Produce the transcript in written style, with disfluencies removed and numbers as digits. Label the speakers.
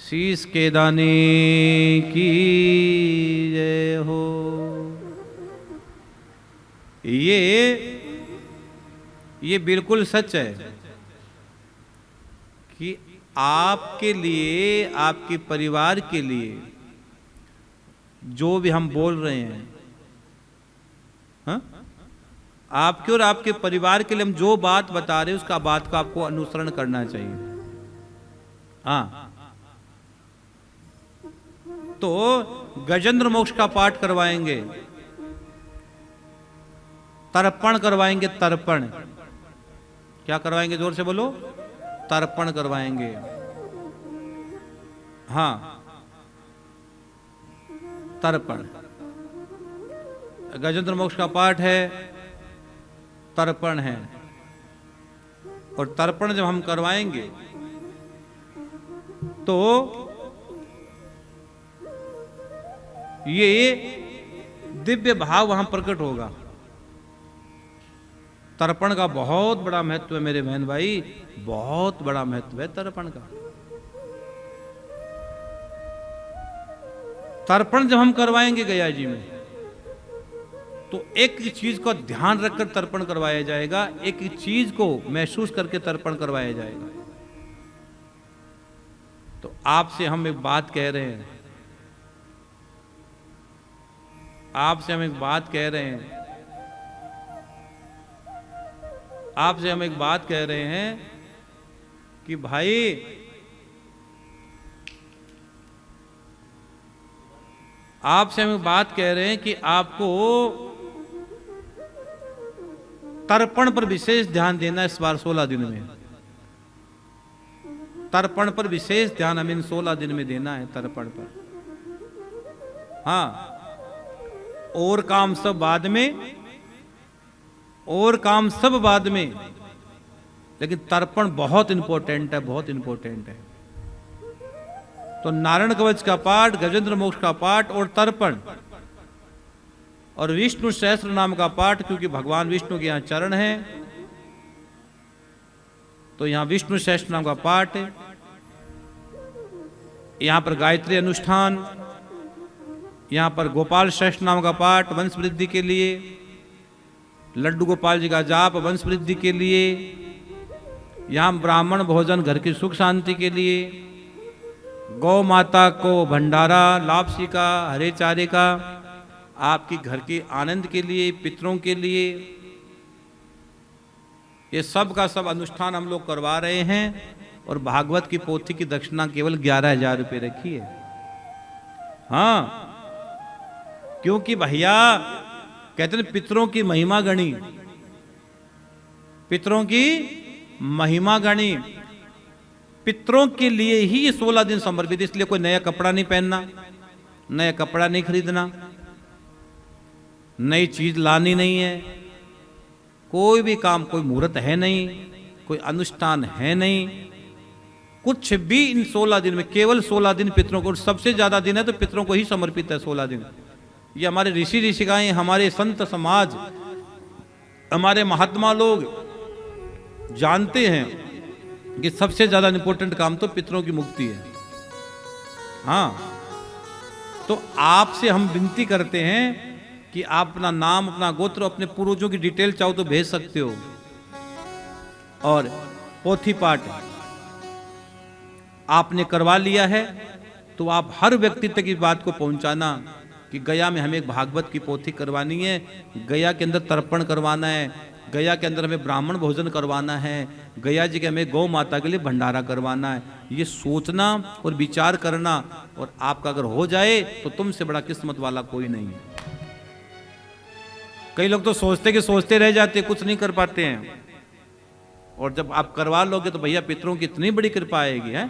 Speaker 1: शीश के दाने की जय हो। ये बिल्कुल सच है कि आपके लिए, आपके परिवार के लिए जो भी हम बोल रहे हैं, हाँ? आपके और आपके परिवार के लिए हम जो बात बता रहे हैं उसका बात का आपको अनुसरण करना चाहिए। हाँ, तो गजेंद्र मोक्ष का पाठ करवाएंगे, तर्पण करवाएंगे। तर्पण क्या करवाएंगे? जोर से बोलो। तर्पण करवाएंगे। हाँ, तर्पण। गजेंद्र मोक्ष का पाठ है, तर्पण है। और तर्पण जब हम करवाएंगे तो ये दिव्य भाव वहां प्रकट होगा। तर्पण का बहुत बड़ा महत्व है मेरे बहन भाई, बहुत बड़ा महत्व है तर्पण का। तर्पण जब हम करवाएंगे गया जी में, तो एक चीज को ध्यान रखकर तर्पण करवाया जाएगा, एक चीज को महसूस करके तर्पण करवाया जाएगा। तो आपसे हम एक बात कह रहे हैं, आपसे हम एक बात कह रहे हैं, आपसे हम एक बात कह रहे हैं कि भाई आपसे हम एक बात कह रहे हैं कि आपको तर्पण पर विशेष ध्यान देना इस बार 16 दिन में। तर्पण पर विशेष ध्यान हमें इन 16 दिन में देना है, तर्पण पर। हाँ, और काम सब बाद में, और काम सब बाद में, लेकिन तर्पण बहुत इंपॉर्टेंट है, बहुत इंपॉर्टेंट है। तो नारायण कवच का पाठ, गजेंद्र मोक्ष का पाठ और तर्पण और विष्णु सहस्त्र नाम का पाठ, क्योंकि भगवान विष्णु के यहां चरण है तो यहां विष्णु सहस्त्र नाम का पाठ है। यहां पर गायत्री अनुष्ठान, यहां पर गोपाल सहस्त्र नाम का पाठ वंश वृद्धि के लिए, लड्डू गोपाल जी का जाप वंश वृद्धि के लिए, यहां ब्राह्मण भोजन घर की सुख शांति के लिए, गौ माता को भंडारा लापसी का, हरे चारे का, आपकी घर के आनंद के लिए, पितरों के लिए, ये सब का सब अनुष्ठान हम लोग करवा रहे हैं। और भागवत की पोथी की दक्षिणा केवल 11,000 रुपये रखी है। हाँ, क्योंकि भैया कहते हैं पितरों की महिमा गणी, पितरों की महिमा गणी। पितरों के लिए ही ये 16 दिन समर्पित, इसलिए कोई नया कपड़ा नहीं पहनना, नया कपड़ा नहीं खरीदना, नई चीज लानी नहीं है, कोई भी काम, कोई मुहूर्त है नहीं, कोई अनुष्ठान है नहीं, कुछ भी इन 16 दिन में, केवल 16 दिन पितरों को, सबसे ज्यादा दिन है तो पितरों को ही समर्पित है 16 दिन। ये हमारे ऋषि ऋषिकाएं, हमारे संत समाज, हमारे महात्मा लोग जानते हैं कि सबसे ज्यादा इंपॉर्टेंट काम तो पितरों की मुक्ति है। हाँ, तो आपसे हम विनती करते हैं कि आप अपना नाम, अपना गोत्र, अपने पूर्वजों की डिटेल चाहो तो भेज सकते हो। और पोथी पाठ आपने करवा लिया है तो आप हर व्यक्ति तक इस बात को पहुंचाना कि गया में हमें एक भागवत की पोथी करवानी है, गया के अंदर तर्पण करवाना है, गया के अंदर हमें ब्राह्मण भोजन करवाना है, गया जी के हमें गौ माता के लिए भंडारा करवाना है। ये सोचना और विचार करना, और आपका अगर हो जाए तो तुमसे बड़ा किस्मत वाला कोई नहीं है। कई लोग तो सोचते कि सोचते रह जाते, कुछ नहीं कर पाते हैं। और जब आप करवा लोगे तो भैया पितरों की इतनी बड़ी कृपा आएगी है।